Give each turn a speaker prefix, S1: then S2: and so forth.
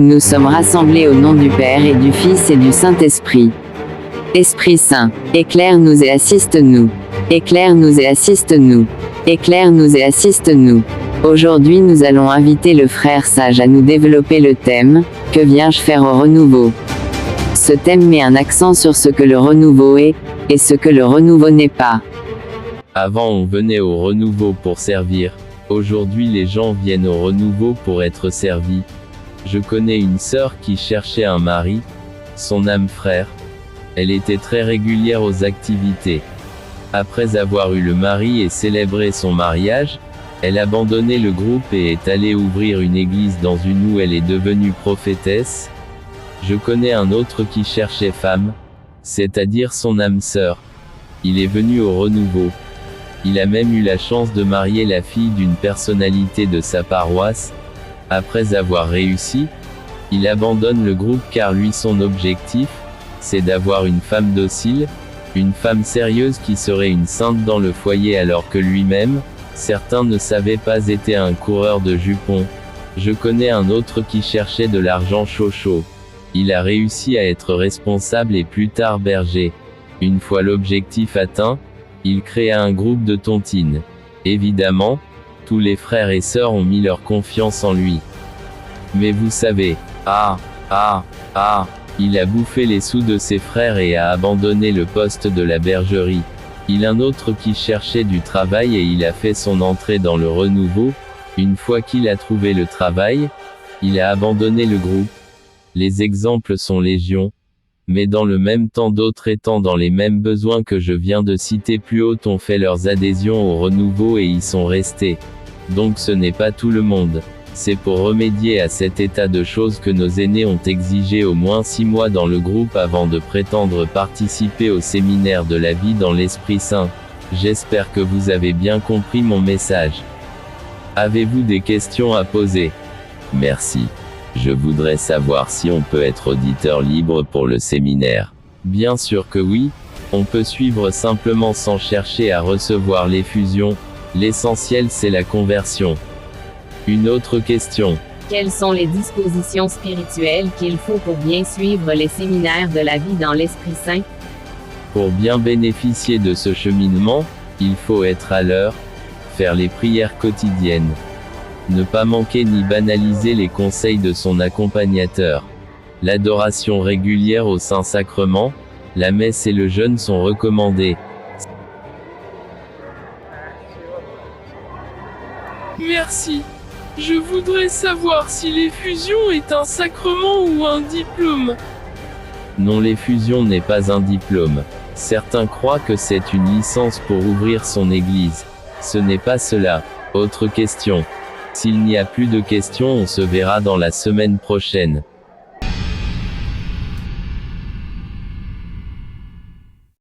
S1: Nous sommes rassemblés au nom du Père et du Fils et du Saint-Esprit. Esprit Saint, éclaire-nous et assiste-nous. Éclaire-nous et assiste-nous. Éclaire-nous et assiste-nous. Aujourd'hui nous allons inviter le frère Sage à nous développer le thème « Que viens-je faire au renouveau ?» Ce thème met un accent sur ce que le renouveau est, et ce que le renouveau n'est pas.
S2: Avant on venait au renouveau pour servir, aujourd'hui les gens viennent au renouveau pour être servis. Je connais une sœur qui cherchait un mari, son âme frère. Elle était très régulière aux activités. Après avoir eu le mari et célébré son mariage, elle abandonnait le groupe et est allée ouvrir une église dans une où elle est devenue prophétesse. Je connais un autre qui cherchait femme, c'est-à-dire son âme sœur. Il est venu au renouveau. Il a même eu la chance de marier la fille d'une personnalité de sa paroisse. Après avoir réussi, il abandonne le groupe car lui son objectif, c'est d'avoir une femme docile, une femme sérieuse qui serait une sainte dans le foyer alors que lui-même, certains ne savaient pas était un coureur de jupons. Je connais un autre qui cherchait de l'argent chaud. Il a réussi à être responsable et plus tard berger. Une fois l'objectif atteint, il créa un groupe de tontines. Évidemment, tous les frères et sœurs ont mis leur confiance en lui. Mais vous savez, il a bouffé les sous de ses frères et a abandonné le poste de la bergerie. Il un autre qui cherchait du travail et il a fait son entrée dans le renouveau. Une fois qu'il a trouvé le travail, il a abandonné le groupe. Les exemples sont légion. Mais dans le même temps d'autres étant dans les mêmes besoins que je viens de citer plus haut ont fait leurs adhésions au renouveau et y sont restés. Donc ce n'est pas tout le monde. C'est pour remédier à cet état de choses que nos aînés ont exigé au moins 6 mois dans le groupe avant de prétendre participer au séminaire de la vie dans l'Esprit Saint. J'espère que vous avez bien compris mon message. Avez-vous des questions à poser? Merci. Je voudrais savoir si on peut être auditeur libre pour le séminaire. Bien sûr que oui, on peut suivre simplement sans chercher à recevoir l'effusion. L'essentiel c'est la conversion. Une autre question.
S3: Quelles sont les dispositions spirituelles qu'il faut pour bien suivre les séminaires de la vie dans l'Esprit Saint?
S2: Pour bien bénéficier de ce cheminement, il faut être à l'heure, faire les prières quotidiennes, ne pas manquer ni banaliser les conseils de son accompagnateur. L'adoration régulière au Saint-Sacrement, la messe et le jeûne sont recommandés.
S4: Merci. Je voudrais savoir si l'effusion est un sacrement ou un diplôme.
S2: Non, l'effusion n'est pas un diplôme. Certains croient que c'est une licence pour ouvrir son église. Ce n'est pas cela. Autre question. S'il n'y a plus de questions, on se verra dans la semaine prochaine.